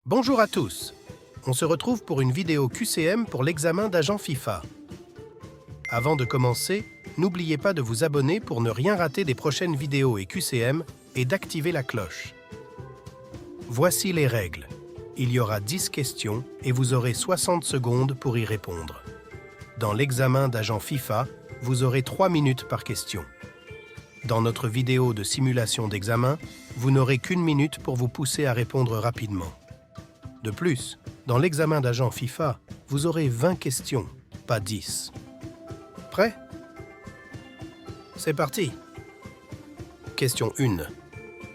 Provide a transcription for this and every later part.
Bonjour à tous. On se retrouve pour une vidéo QCM pour l'examen d'agent FIFA. Avant de commencer, n'oubliez pas de vous abonner pour ne rien rater des prochaines vidéos et QCM et d'activer la cloche. Voici les règles. Il y aura 10 questions et vous aurez 60 secondes pour y répondre. Dans l'examen d'agent FIFA, vous aurez 3 minutes par question. Dans notre vidéo de simulation d'examen, vous n'aurez qu'une minute pour vous pousser à répondre rapidement. De plus, dans l'examen d'agent FIFA, vous aurez 20 questions, pas 10. Prêt? C'est parti! Question 1.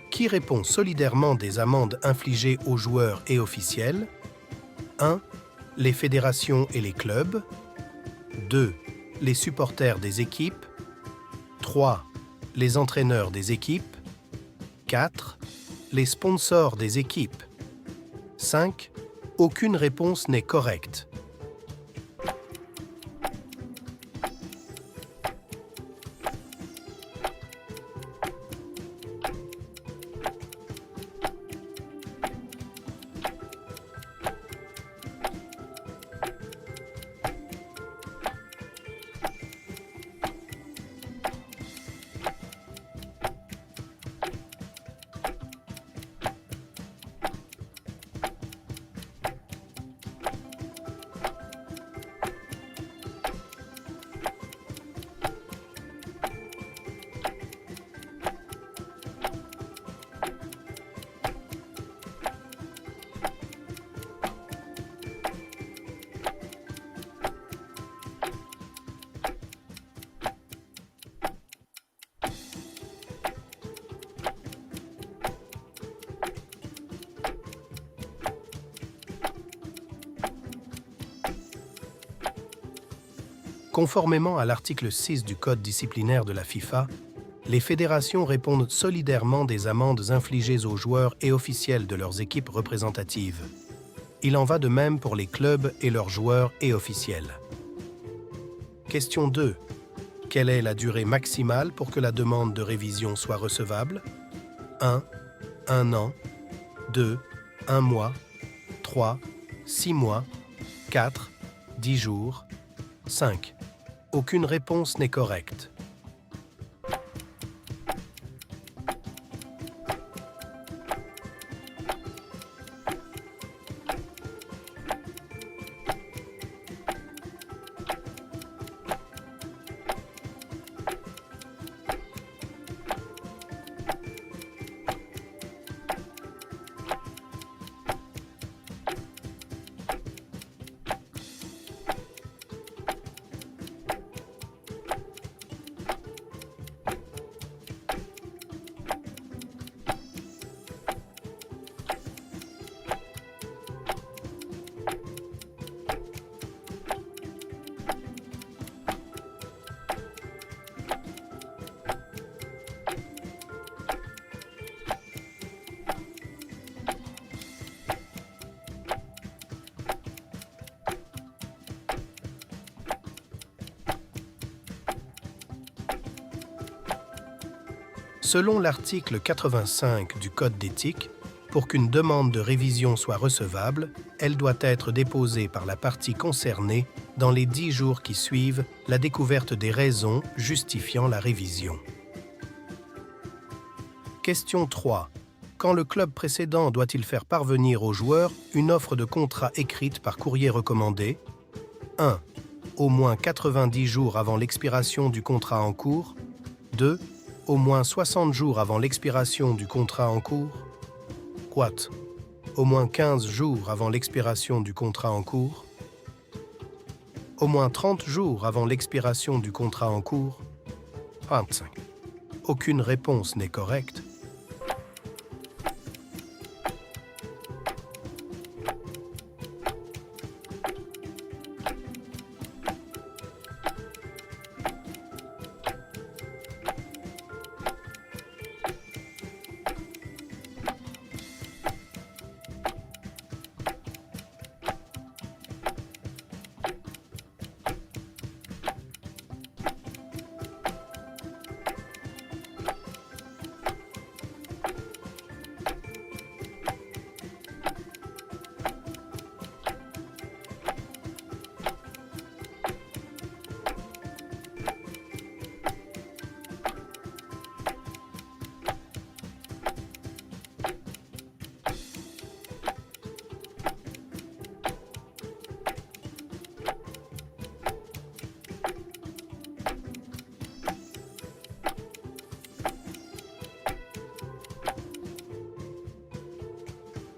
Qui répond solidairement des amendes infligées aux joueurs et officiels? 1. Les fédérations et les clubs. 2. Les supporters des équipes. 3. Les entraîneurs des équipes. 4. Les sponsors des équipes. 5. Aucune réponse n'est correcte. Conformément à l'article 6 du Code disciplinaire de la FIFA, les fédérations répondent solidairement des amendes infligées aux joueurs et officiels de leurs équipes représentatives. Il en va de même pour les clubs et leurs joueurs et officiels. Question 2. Quelle est la durée maximale pour que la demande de révision soit recevable? 1. 1 an. 2. 1 mois. 3. 6 mois. 4. 10 jours. 5. Aucune réponse n'est correcte. Selon l'article 85 du Code d'éthique, pour qu'une demande de révision soit recevable, elle doit être déposée par la partie concernée dans les 10 jours qui suivent la découverte des raisons justifiant la révision. Question 3. Quand le club précédent doit-il faire parvenir aux joueurs une offre de contrat écrite par courrier recommandé? 1. Au moins 90 jours avant l'expiration du contrat en cours. 2. Au moins 60 jours avant l'expiration du contrat en cours. 4. Au moins 15 jours avant l'expiration du contrat en cours. Au moins 30 jours avant l'expiration du contrat en cours. 25. Aucune réponse n'est correcte.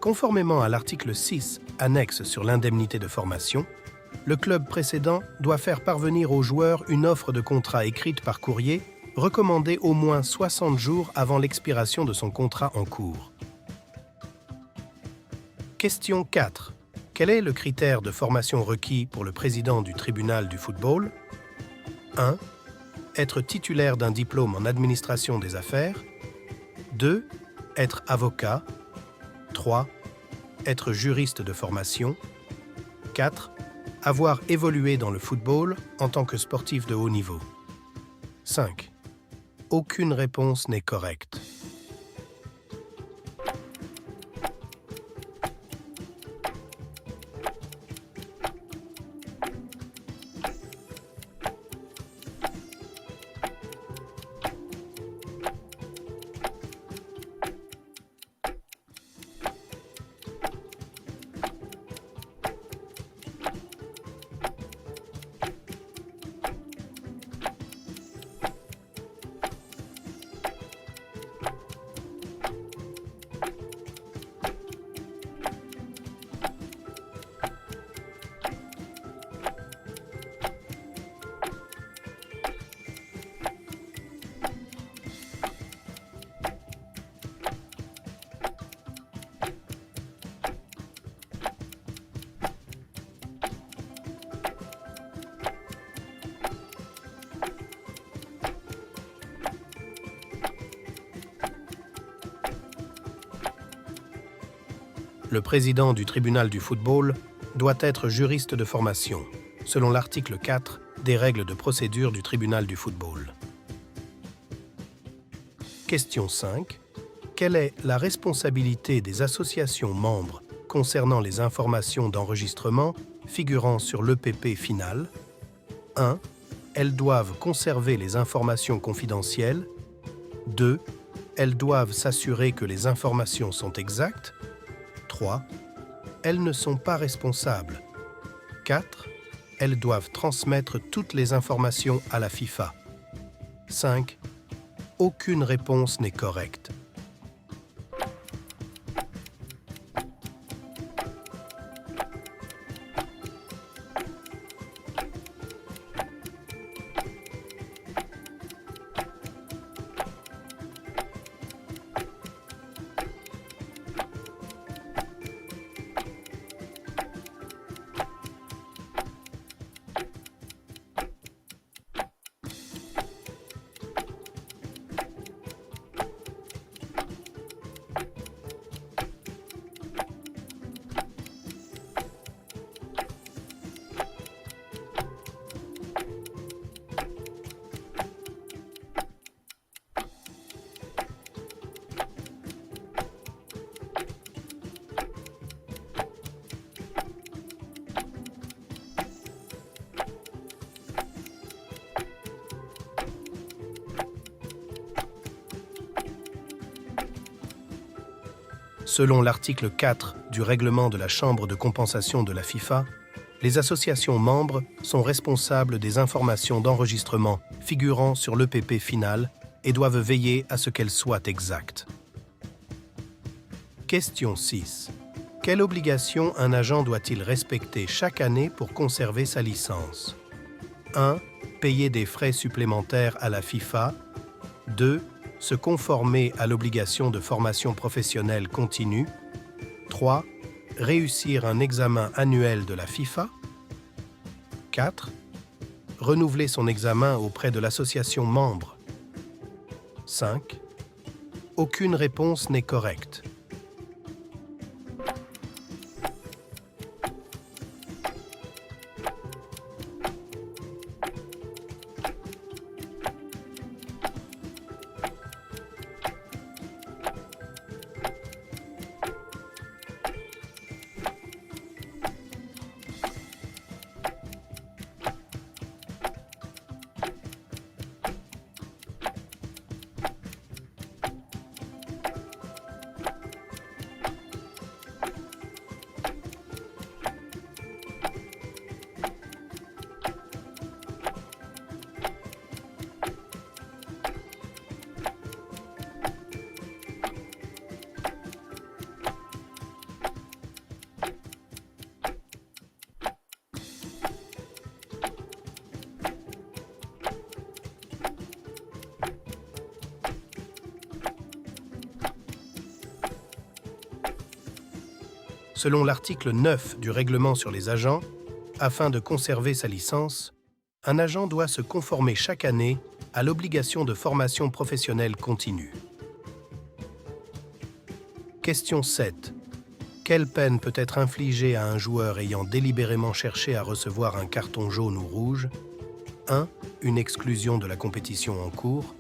Conformément à l'article 6, annexe sur l'indemnité de formation, le club précédent doit faire parvenir aux joueurs une offre de contrat écrite par courrier recommandée au moins 60 jours avant l'expiration de son contrat en cours. Question 4. Quel est le critère de formation requis pour le président du tribunal du football? 1. Être titulaire d'un diplôme en administration des affaires. 2. Être avocat. 3. Être juriste de formation. 4. Avoir évolué dans le football en tant que sportif de haut niveau. 5. Aucune réponse n'est correcte. Le président du tribunal du football doit être juriste de formation, selon l'article 4 des règles de procédure du tribunal du football. Question 5. Quelle est la responsabilité des associations membres concernant les informations d'enregistrement figurant sur l'EPP final? 1. Elles doivent conserver les informations confidentielles. 2. Elles doivent s'assurer que les informations sont exactes. 3. Elles ne sont pas responsables. 4. Elles doivent transmettre toutes les informations à la FIFA. 5. Aucune réponse n'est correcte. Selon l'article 4 du règlement de la Chambre de compensation de la FIFA, les associations membres sont responsables des informations d'enregistrement figurant sur l'EPP final et doivent veiller à ce qu'elles soient exactes. Question 6. Quelle obligation un agent doit-il respecter chaque année pour conserver sa licence? 1. Payer des frais supplémentaires à la FIFA. 2. Se conformer à l'obligation de formation professionnelle continue. 3. Réussir un examen annuel de la FIFA. 4. Renouveler son examen auprès de l'association membre. 5. Aucune réponse n'est correcte. Selon l'article 9 du règlement sur les agents, afin de conserver sa licence, un agent doit se conformer chaque année à l'obligation de formation professionnelle continue. Question 7. Quelle peine peut être infligée à un joueur ayant délibérément cherché à recevoir un carton jaune ou rouge? 1. Une exclusion de la compétition en cours.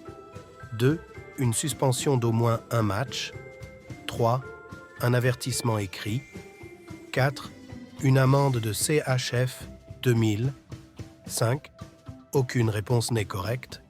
2. Une suspension d'au moins un match. 3. Un avertissement écrit. 4. Une amende de CHF 2000. 5. Aucune réponse n'est correcte.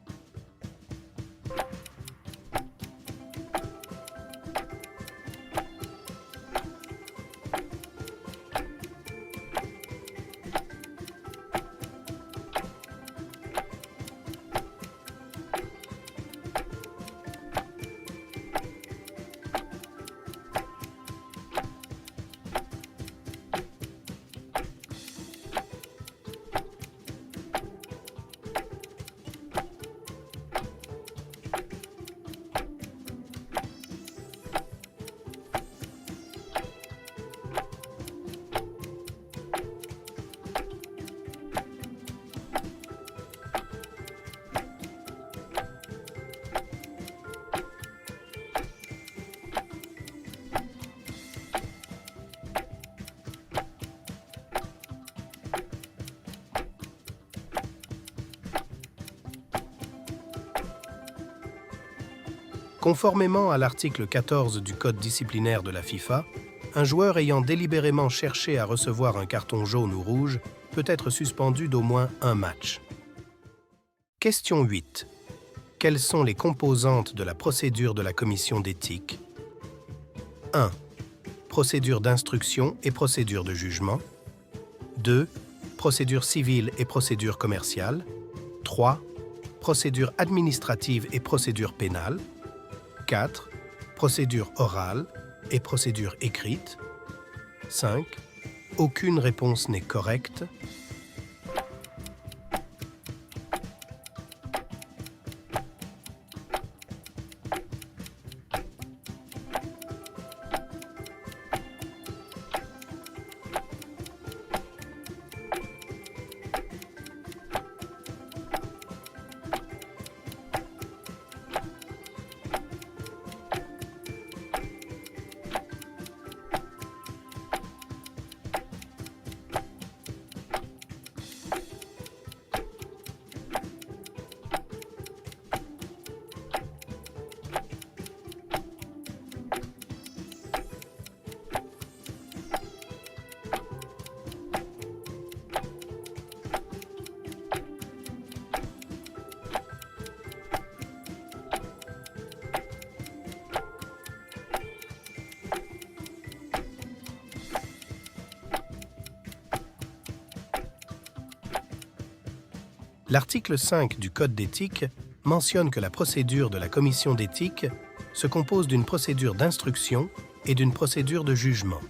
Conformément à l'article 14 du Code disciplinaire de la FIFA, un joueur ayant délibérément cherché à recevoir un carton jaune ou rouge peut être suspendu d'au moins un match. Question 8. Quelles sont les composantes de la procédure de la commission d'éthique? 1. Procédure d'instruction et procédure de jugement. 2. Procédure civile et procédure commerciale. 3. Procédure administrative et procédure pénale. 4. Procédure orale et procédure écrite. 5. Aucune réponse n'est correcte. L'article 5 du Code d'éthique mentionne que la procédure de la commission d'éthique se compose d'une procédure d'instruction et d'une procédure de jugement.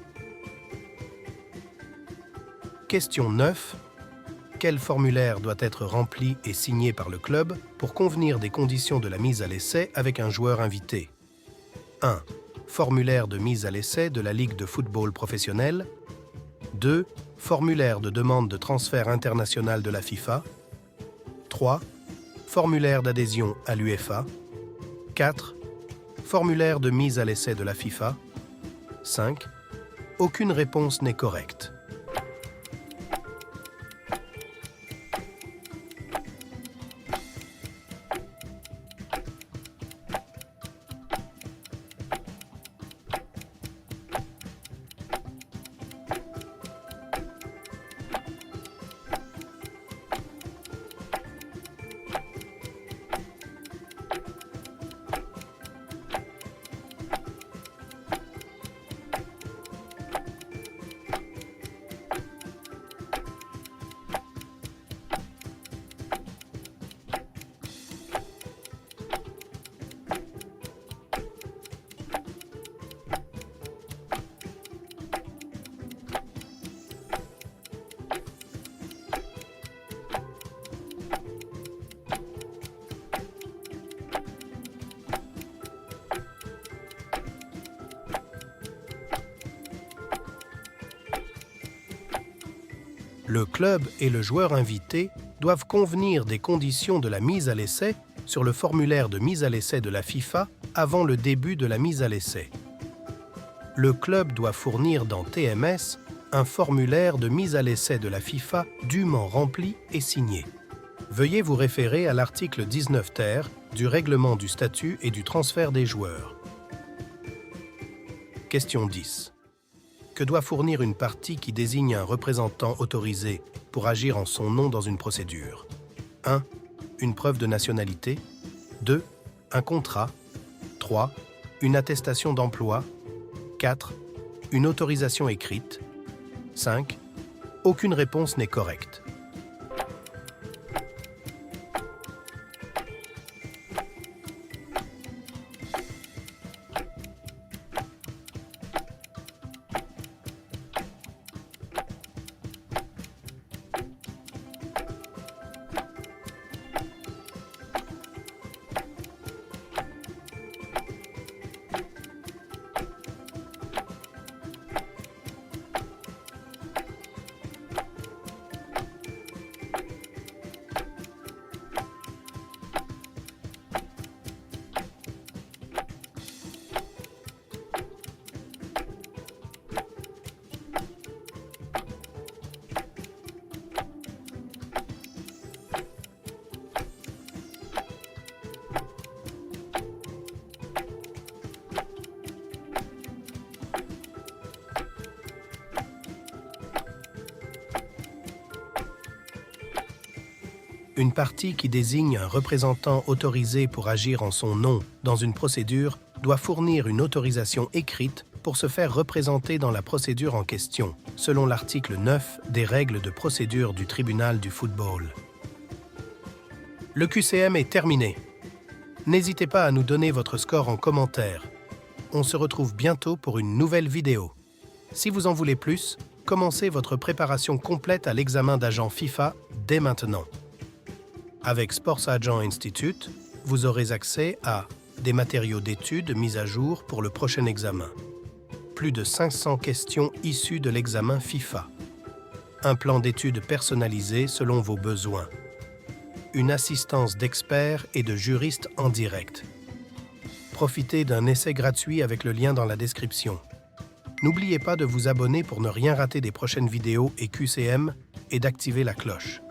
Question 9. Quel formulaire doit être rempli et signé par le club pour convenir des conditions de la mise à l'essai avec un joueur invité? 1. Formulaire de mise à l'essai de la Ligue de football professionnel. 2. Formulaire de demande de transfert international de la FIFA. 3. Formulaire d'adhésion à l'UEFA. 4. Formulaire de mise à l'essai de la FIFA. 5. Aucune réponse n'est correcte. Le club et le joueur invité doivent convenir des conditions de la mise à l'essai sur le formulaire de mise à l'essai de la FIFA avant le début de la mise à l'essai. Le club doit fournir dans TMS un formulaire de mise à l'essai de la FIFA dûment rempli et signé. Veuillez vous référer à l'article 19 ter du règlement du statut et du transfert des joueurs. Question 10. Que doit fournir une partie qui désigne un représentant autorisé pour agir en son nom dans une procédure? 1. Une preuve de nationalité. 2. Un contrat. 3. Une attestation d'emploi. 4. Une autorisation écrite. 5. Aucune réponse n'est correcte. Une partie qui désigne un représentant autorisé pour agir en son nom dans une procédure doit fournir une autorisation écrite pour se faire représenter dans la procédure en question, selon l'article 9 des règles de procédure du tribunal du football. Le QCM est terminé. N'hésitez pas à nous donner votre score en commentaire. On se retrouve bientôt pour une nouvelle vidéo. Si vous en voulez plus, commencez votre préparation complète à l'examen d'agent FIFA dès maintenant. Avec Sports Agent Institute, vous aurez accès à des matériaux d'études mis à jour pour le prochain examen, plus de 500 questions issues de l'examen FIFA, un plan d'études personnalisé selon vos besoins, une assistance d'experts et de juristes en direct. Profitez d'un essai gratuit avec le lien dans la description. N'oubliez pas de vous abonner pour ne rien rater des prochaines vidéos et QCM et d'activer la cloche.